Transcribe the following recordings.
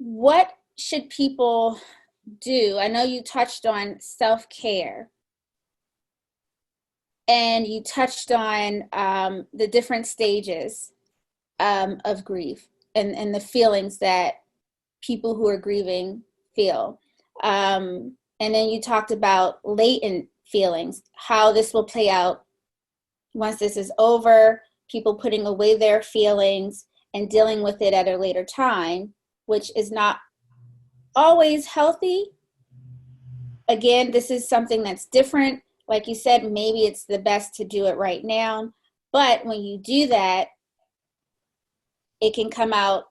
what should people do? I know you touched on self-care and you touched on the different stages of grief and the feelings that people who are grieving feel. And then you talked about latent feelings, how this will play out once this is over, people putting away their feelings and dealing with it at a later time, which is not always healthy. Again, this is something that's different. Like you said, maybe it's the best to do it right now. But when you do that, it can come out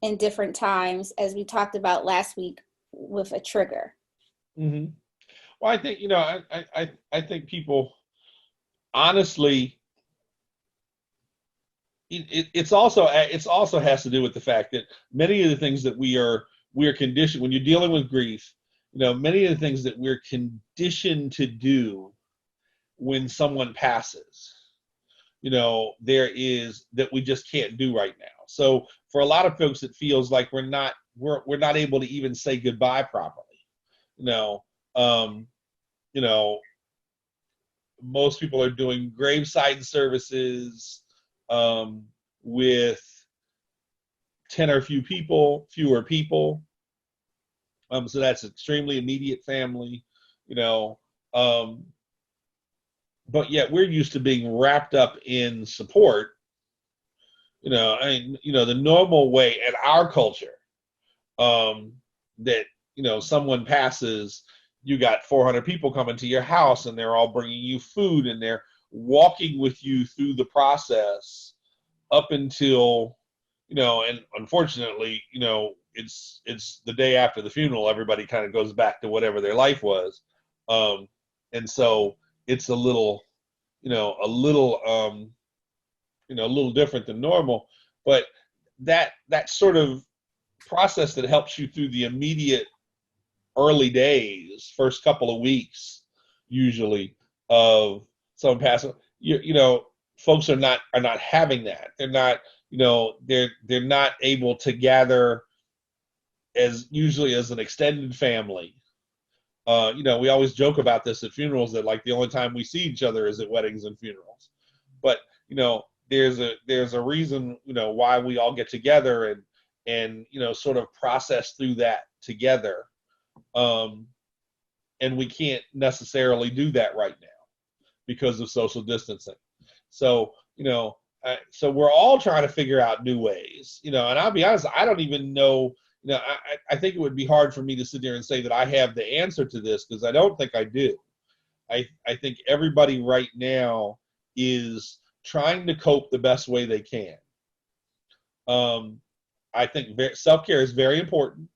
in different times, as we talked about last week with a trigger. Hmm. Well, I think, I think people honestly, it's also has to do with the fact that many of the things that we are conditioned when you're dealing with grief, many of the things that we're conditioned to do when someone passes, there is that we just can't do right now. So for a lot of folks, it feels like we're not able to even say goodbye properly. You know, um, you know, most people are doing graveside services with 10 or fewer people. So that's extremely immediate family, you know. Um, but yet we're used to being wrapped up in support. The normal way in our culture, um, that someone passes, you got 400 people coming to your house, and they're all bringing you food, and they're walking with you through the process up until, and unfortunately, it's the day after the funeral. Everybody kind of goes back to whatever their life was, and so it's a little different than normal. But that sort of process that helps you through the immediate early days, first couple of weeks, usually, of someone passing, folks are not having that. They're not, they're not able to gather as usually as an extended family. We always joke about this at funerals, that like the only time we see each other is at weddings and funerals. But there's a reason, why we all get together and sort of process through that together. Um, and we can't necessarily do that right now because of social distancing. So, so we're all trying to figure out new ways, and I'll be honest, I don't even know, I think it would be hard for me to sit there and say that I have the answer to this, because I don't think I do. I think everybody right now is trying to cope the best way they can. Um, I think self-care is very important,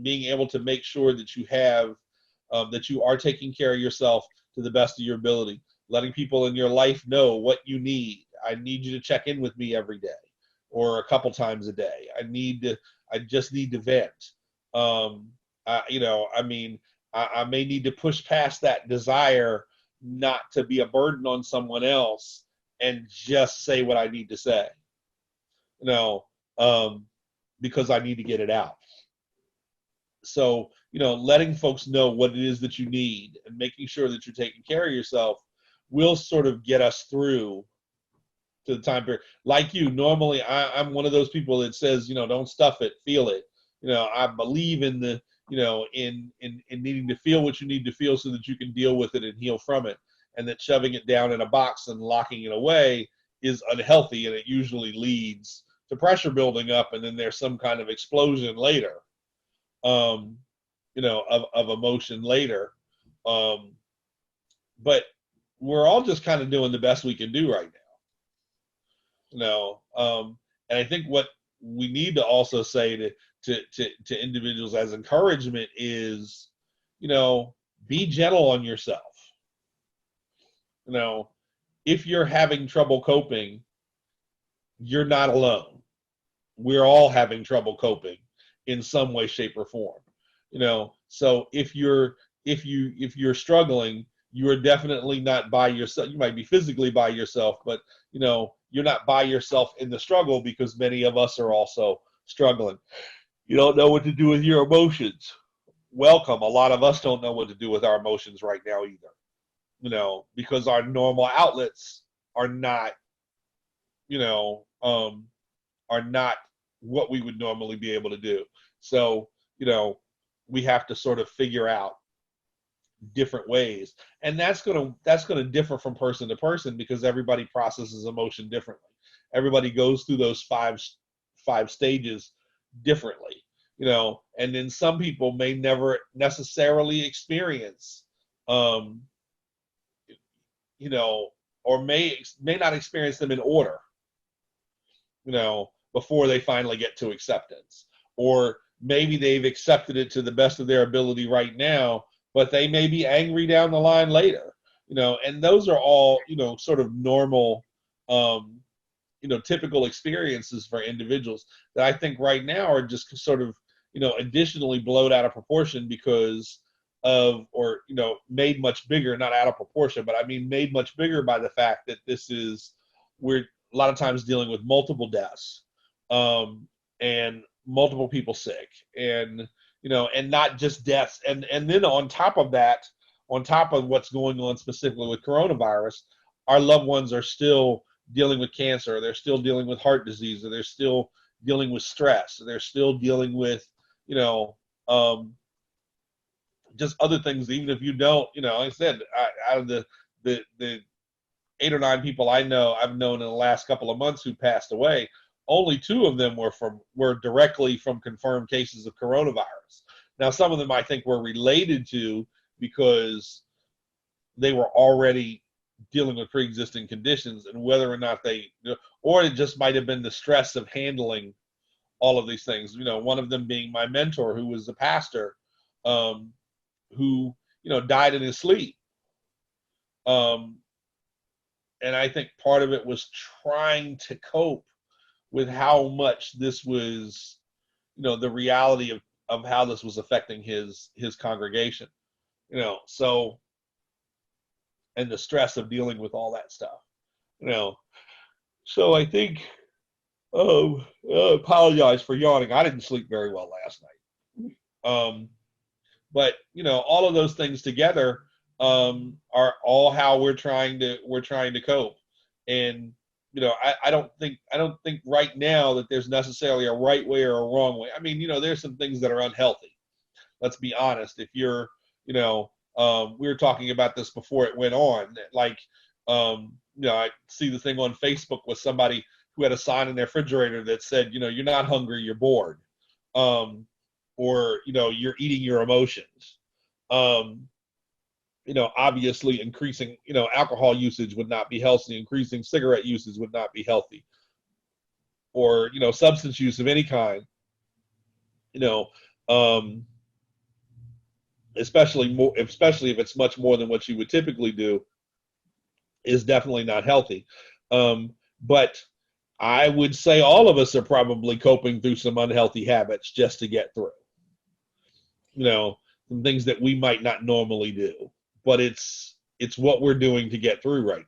being able to make sure that that you are taking care of yourself to the best of your ability, letting people in your life know what you need. I need you to check in with me every day or a couple times a day. I just need to vent. I may need to push past that desire not to be a burden on someone else and just say what I need to say, you know, um, because I need to get it out. So, letting folks know what it is that you need and making sure that you're taking care of yourself will sort of get us through to the time period. Like you, normally I'm one of those people that says, don't stuff it, feel it. I believe in in needing to feel what you need to feel so that you can deal with it and heal from it. And that shoving it down in a box and locking it away is unhealthy, and it usually leads to pressure building up, and then there's some kind of explosion later, um, of emotion later. Um, but we're all just kind of doing the best we can do right now. And I think what we need to also say to individuals as encouragement is, be gentle on yourself. You know, if you're having trouble coping, you're not alone. We're all having trouble coping in some way, shape, or form. So if you're struggling, you are definitely not by yourself. You might be physically by yourself, but you're not by yourself in the struggle, because many of us are also struggling. You don't know what to do with your emotions. Welcome. A lot of us don't know what to do with our emotions right now either. Because our normal outlets are not, you know, are not what we would normally be able to do. So, we have to sort of figure out different ways, and that's gonna differ from person to person because everybody processes emotion differently. Everybody goes through those five stages differently, and then some people may never necessarily experience, um, you know, or may not experience them in order, before they finally get to acceptance. Or maybe they've accepted it to the best of their ability right now, but they may be angry down the line later. And those are all, sort of normal, typical experiences for individuals that I think right now are just sort of, additionally blown out of proportion because of, or, made much bigger, not out of proportion, but I mean, made much bigger by the fact that we're a lot of times dealing with multiple deaths, and multiple people sick, and and not just deaths, and then on top of that, on top of what's going on specifically with coronavirus, our loved ones are still dealing with cancer, they're still dealing with heart disease, or they're still dealing with stress, they're still dealing with um, just other things. Even if you don't, like I said, out of the 8 or 9 people I've known in the last couple of months who passed away, only 2 of them were directly from confirmed cases of coronavirus. Now, some of them I think were related to because they were already dealing with pre-existing conditions, and whether or not or it just might have been the stress of handling all of these things. One of them being my mentor, who was a pastor, who died in his sleep. And I think part of it was trying to cope with how much this was, the reality of how this was affecting his congregation, so, and the stress of dealing with all that stuff, so I think, apologize for yawning. I didn't sleep very well last night. But all of those things together, are all how we're trying to cope. And I don't think right now that there's necessarily a right way or a wrong way. I mean, there's some things that are unhealthy. Let's be honest. If you're, we were talking about this before it went on. Like, I see the thing on Facebook with somebody who had a sign in their refrigerator that said, you're not hungry, you're bored. Or, you're eating your emotions. Obviously increasing, alcohol usage would not be healthy. Increasing cigarette usage would not be healthy. Or, substance use of any kind, especially if it's much more than what you would typically do, is definitely not healthy. But I would say all of us are probably coping through some unhealthy habits just to get through. Some things that we might not normally do, but it's what we're doing to get through right